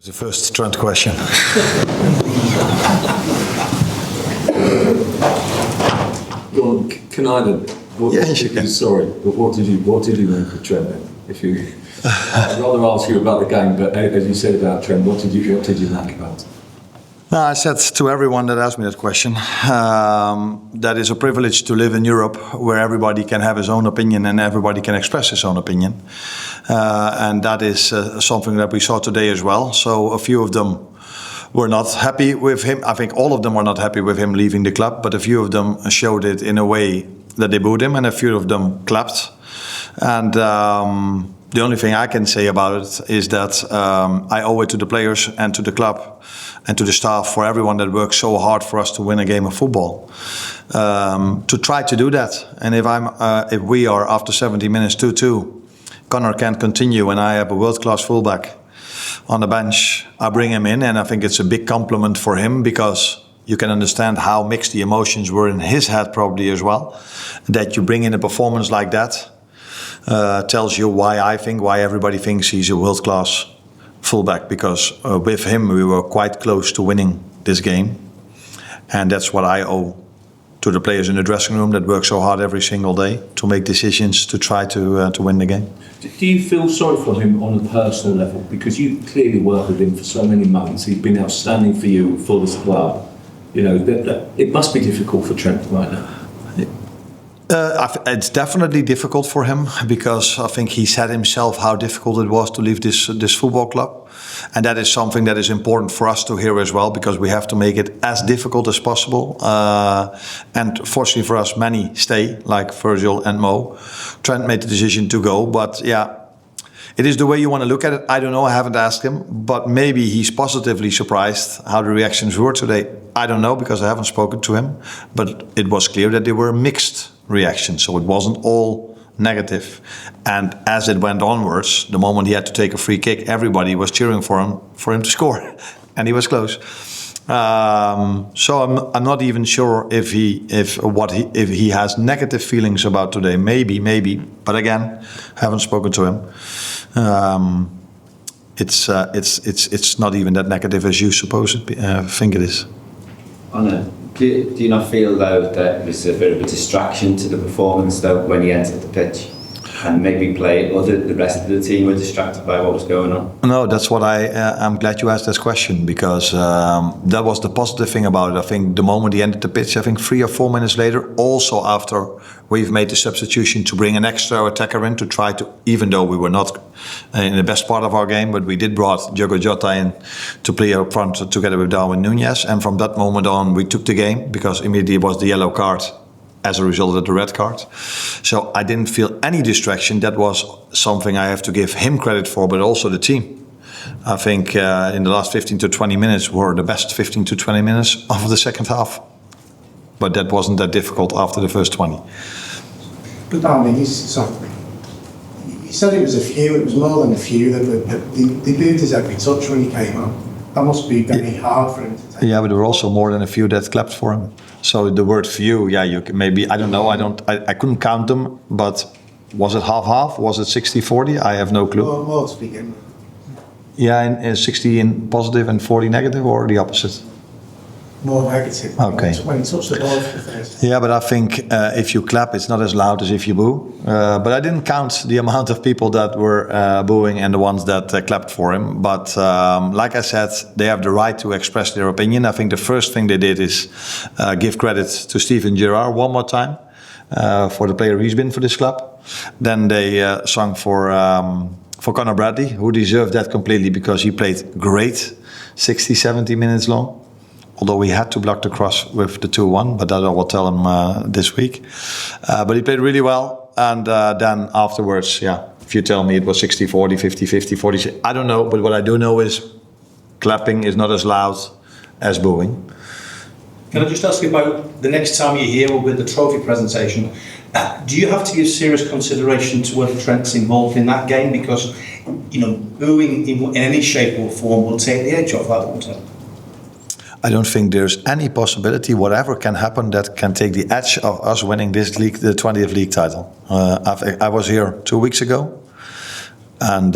The first Trent question. Well, can I then? Yes, you can. Sorry, but what did you make of Trent then? I'd rather ask you about the game, but as you said about Trent, what did you like about it? No, I said to everyone that asked me that question, that it's a privilege to live in Europe where everybody can have his own opinion and everybody can express his own opinion. And that is something that we saw today as well. So a few of them were not happy with him. I think all of them were not happy with him leaving the club, but a few of them showed it in a way that they booed him and a few of them clapped. And the only thing I can say about it is that I owe it to the players and to the club and to the staff, for everyone that works so hard for us to win a game of football, to try to do that. And if we are after 70 minutes 2-2, Connor can't continue, and I have a world-class fullback on the bench, I bring him in, and I think it's a big compliment for him, because you can understand how mixed the emotions were in his head probably as well. That you bring in a performance like that tells you why everybody thinks he's a world-class fullback, because with him we were quite close to winning this game, and that's what I owe to the players in the dressing room that work so hard every single day to make decisions to try to win the game. Do you feel sorry for him on a personal level, because you clearly worked with him for so many months? He's been outstanding for you, for this club. You know, it must be difficult for Trent right now. It's definitely difficult for him, because I think he said himself how difficult it was to leave this football club, and that is something that is important for us to hear as well, because we have to make it as difficult as possible. And fortunately for us, many stay, like Virgil and Mo. Trent made the decision to go, but yeah, it is the way you want to look at it. I don't know, I haven't asked him, but maybe he's positively surprised how the reactions were today. I don't know, because I haven't spoken to him, but it was clear that they were mixed reactions, so it wasn't all negative. And as it went onwards, the moment he had to take a free kick, everybody was cheering for him to score, and he was close. So I'm not even sure if he has negative feelings about today. Maybe, but again, haven't spoken to him. It's not even that negative as you think it is. Arne, do you not feel though that it was a bit of a distraction to the performance though when he entered the pitch, and maybe the rest of the team were distracted by what was going on? No, that's what I'm glad you asked this question, because that was the positive thing about it. I think the moment he entered the pitch, I think 3 or 4 minutes later, also after we've made the substitution to bring an extra attacker in to try to, even though we were not in the best part of our game, but we did brought Diogo Jota in to play up front together with Darwin Núñez, and from that moment on we took the game, because immediately it was the yellow card as a result of the red card. So I didn't feel any distraction. That was something I have to give him credit for, but also the team. I think in the last 15 to 20 minutes were the best 15 to 20 minutes of the second half. But that wasn't that difficult after the first 20. But Arne, you said it was a few, it was more than a few, they booed his every touch when he came on. That must be very hard for him to take. Yeah, but there were also more than a few that clapped for him. So the word few, yeah, you can maybe, I don't know, I couldn't count them, but was it half-half? Was it 60-40? I have no clue. More to begin with. Yeah, in 60 in positive and 40 negative, or the opposite? More negative. Okay. When he touched the ball for the first time. Yeah, but I think if you clap, it's not as loud as if you boo. But I didn't count the amount of people that were booing and the ones that clapped for him. But like I said, they have the right to express their opinion. I think the first thing they did is give credit to Steven Gerrard one more time for the player he's been for this club. Then they sung for Conor Bradley, who deserved that completely, because he played great, 60, 70 minutes long. Although he had to block the cross with the 2-1, but that I will tell him this week. But he played really well, and then afterwards, yeah, if you tell me it was 60-40, 50-50, 40, I don't know, but what I do know is clapping is not as loud as booing. Can I just ask you about the next time you're here with the trophy presentation? Do you have to give serious consideration to whether Trent's involved in that game? Because, you know, booing in any shape or form will take the edge off that, won't it? I don't think there's any possibility, whatever can happen, that can take the edge of us winning this league, the 20th league title. I was here 2 weeks ago, and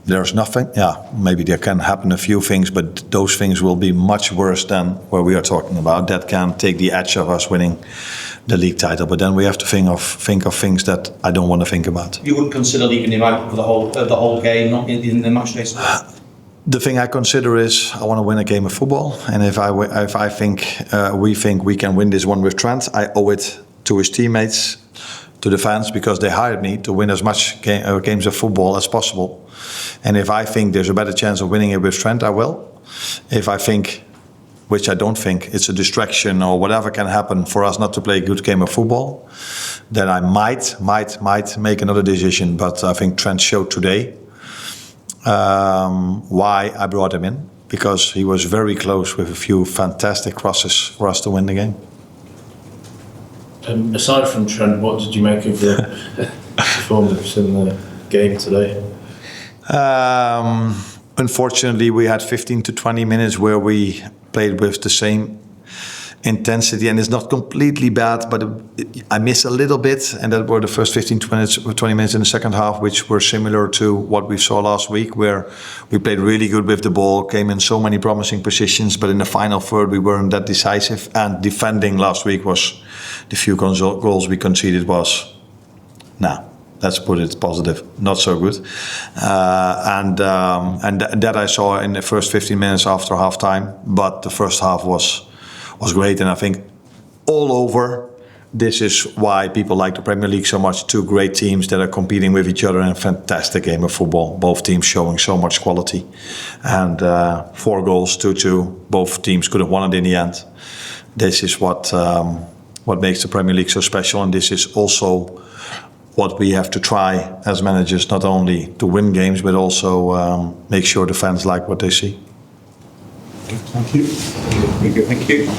there's nothing. Yeah, maybe there can happen a few things, but those things will be much worse than what we are talking about. That can take the edge of us winning the league title. But then we have to think of things that I don't want to think about. You wouldn't consider leaving him out for the whole game, not in the match days? The thing I consider is I want to win a game of football, and if I think we can win this one with Trent, I owe it to his teammates, to the fans, because they hired me to win as much games of football as possible. And if I think there's a better chance of winning it with Trent, I will. If I think, which I don't think, it's a distraction or whatever can happen for us not to play a good game of football, then I might make another decision. But I think Trent showed today why I brought him in, because he was very close with a few fantastic crosses for us to win the game. Aside from Trent, what did you make of the performance in the game today? Unfortunately, we had 15 to 20 minutes where we played with the same intensity, and it's not completely bad, but I miss a little bit, and that were the first 15 to 20 minutes in the second half, which were similar to what we saw last week, where we played really good with the ball, came in so many promising positions, but in the final third we weren't that decisive, and defending last week was, the few goals we conceded was, let's put it positive, not so good. And that I saw in the first 15 minutes after half time, but the first half was great, and I think all over, this is why people like the Premier League so much. Two great teams that are competing with each other in a fantastic game of football. Both teams showing so much quality. And 4 goals, 2-2. Both teams could have won it in the end. This is what makes the Premier League so special, and this is also what we have to try as managers, not only to win games, but also make sure the fans like what they see. Thank you. Thank you.